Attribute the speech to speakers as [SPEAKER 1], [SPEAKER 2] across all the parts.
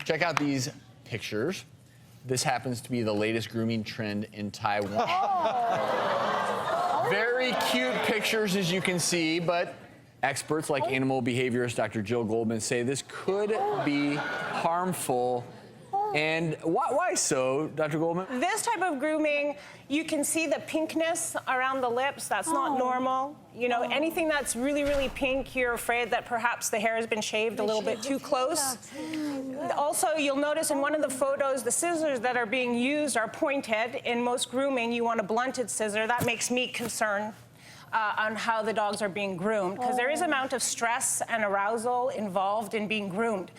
[SPEAKER 1] Check out these pictures. This happens to be the latest grooming trend in Taiwan. Very cute pictures, as you can see, but experts like animal behaviorist Dr. Goldman say this could be harmful. And why so, Dr. Goldman?
[SPEAKER 2] This type of grooming, you can see the pinkness around the lips. That's not normal. You know, anything that's really, really pink, you're afraid that perhaps the hair has been shaved a little bit too close. Also, you'll notice in one of the photos, the scissors that are being used are pointed. In most grooming, you want a blunted scissor. That makes me concerned on how the dogs are being groomed, because there is an amount of stress and arousal involved in being groomed.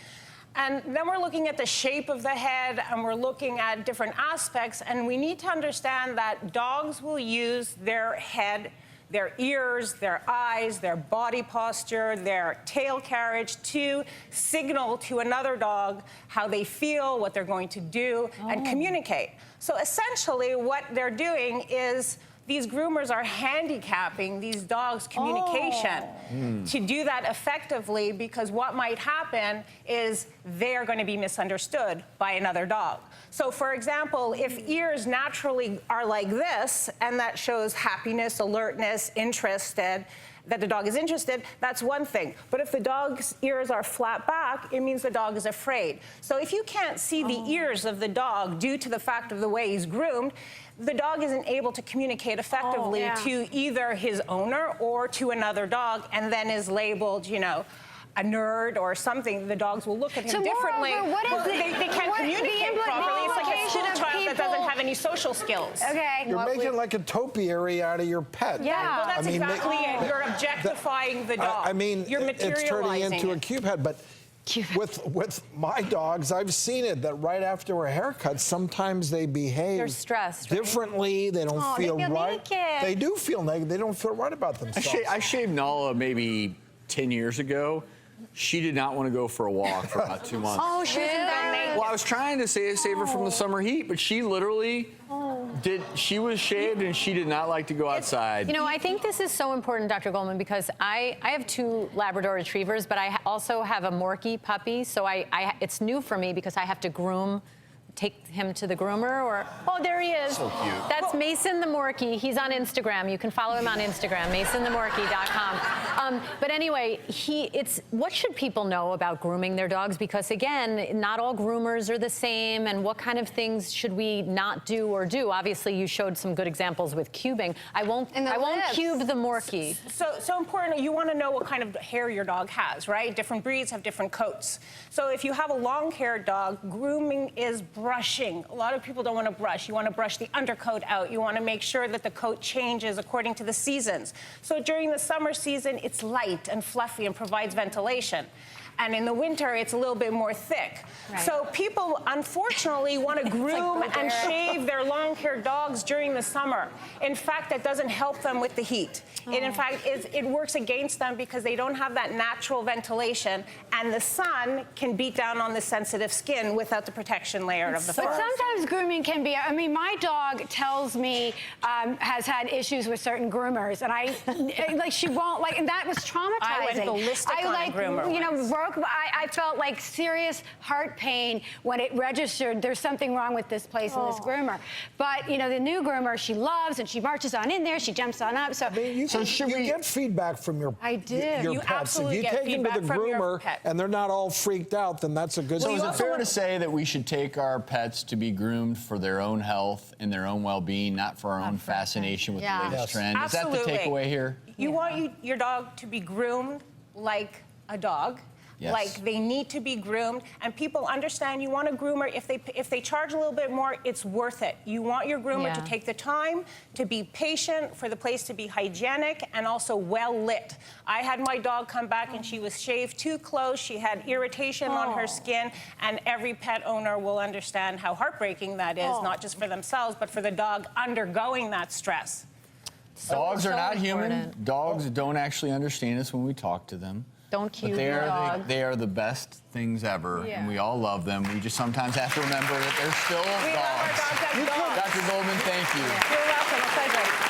[SPEAKER 2] And then we're looking at the shape of the head, and we're looking at different aspects, and we need to understand that dogs will use their head, their ears, their eyes, their body posture, their tail carriage to signal to another dog how they feel, what they're going to do, and communicate. So essentially what they're doing is these groomers are handicapping these dogs' communication to do that effectively, because what might happen is they're going to be misunderstood by another dog. So, for example, if ears naturally are like this, and that shows happiness, alertness, interested, that the dog is interested, that's one thing. But if the dog's ears are flat back, it means the dog is afraid. So if you can't see the ears of the dog due to the fact of the way he's groomed, the dog isn't able to communicate effectively to either his owner or to another dog, and then is labeled, you know, a nerd or something. The dogs will look at him differently.
[SPEAKER 3] Moreover,
[SPEAKER 2] they can't communicate properly. It's like a school child that doesn't have any social skills.
[SPEAKER 3] Okay.
[SPEAKER 4] You're making like a topiary out of your pet.
[SPEAKER 2] Yeah, well, that's exactly it. You're objectifying the dog.
[SPEAKER 4] I mean,
[SPEAKER 2] you're materializing
[SPEAKER 4] it's turning into a cube head, but with my dogs, I've seen it that right after a haircut, sometimes they behave
[SPEAKER 5] They're stressed,
[SPEAKER 4] differently. They don't feel
[SPEAKER 3] they feel
[SPEAKER 4] right.
[SPEAKER 3] naked.
[SPEAKER 4] They do feel naked. They don't feel right about themselves.
[SPEAKER 1] I shaved Nala maybe 10 years ago. She did not want to go for a walk for about 2 months.
[SPEAKER 3] Oh, she was embarrassed.
[SPEAKER 1] Well, I was trying to save her from the summer heat, but she literally she was shaved and she did not like to go outside.
[SPEAKER 5] You know, I think this is so important, Dr. Goldman, because I have 2 Labrador retrievers, but I also have a Morkie puppy, so it's new for me because I have to take him to the groomer, or, oh, there he is.
[SPEAKER 1] So cute.
[SPEAKER 5] That's Mason the Morkie. He's on Instagram. You can follow him on Instagram, masonthemorkie.com. But anyway, what should people know about grooming their dogs? Because again, not all groomers are the same, and what kind of things should we not do or do? Obviously, you showed some good examples with cubing. I won't cube the Morkie.
[SPEAKER 2] So important, you want to know what kind of hair your dog has, right? Different breeds have different coats. So if you have a long-haired dog, grooming is brushing. A lot of people don't want to brush. You want to brush the undercoat out. You want to make sure that the coat changes according to the seasons. So during the summer season, it's light and fluffy and provides ventilation. And in the winter, it's a little bit more thick. Right. So people, unfortunately, want to groom and shave their long-haired dogs during the summer. In fact, that doesn't help them with the heat. In fact, it works against them because they don't have that natural ventilation, and the sun can beat down on the sensitive skin without the protection layer of the fur.
[SPEAKER 3] But sometimes grooming can be, I mean, my dog tells me has had issues with certain groomers, and she won't, and that was traumatizing.
[SPEAKER 2] I went ballistic on a groomer.
[SPEAKER 3] You know, I felt like serious heart pain when it registered there's something wrong with this place and this groomer. But, you know, the new groomer she loves, and she marches on in there, she jumps on up. So,
[SPEAKER 4] you get feedback from your pets.
[SPEAKER 2] Absolutely
[SPEAKER 4] if you take them to the groomer and they're not all freaked out, then that's a good
[SPEAKER 1] So
[SPEAKER 4] sign.
[SPEAKER 1] is it fair to say that we should take our pets to be groomed for their own health and their own well-being, not for our own fascination with the latest trend?
[SPEAKER 2] Absolutely.
[SPEAKER 1] Is that the takeaway here?
[SPEAKER 2] You want your dog to be groomed like a dog.
[SPEAKER 1] Yes.
[SPEAKER 2] Like they need to be groomed, and people understand you want a groomer. If they charge a little bit more, it's worth it. You want your groomer to take the time, to be patient, for the place to be hygienic and also well lit. I had my dog come back and she was shaved too close. She had irritation on her skin, and every pet owner will understand how heartbreaking that is, not just for themselves, but for the dog undergoing that stress.
[SPEAKER 1] Dogs are not human. Dogs don't actually understand us when we talk to them.
[SPEAKER 5] Don't cube
[SPEAKER 1] the
[SPEAKER 5] dog.
[SPEAKER 1] They are the best things ever, and we all love them. We just sometimes have to remember that they're still dogs.
[SPEAKER 2] We love our dogs as dogs.
[SPEAKER 1] Dr. Goldman, thank you.
[SPEAKER 2] You're welcome. A pleasure.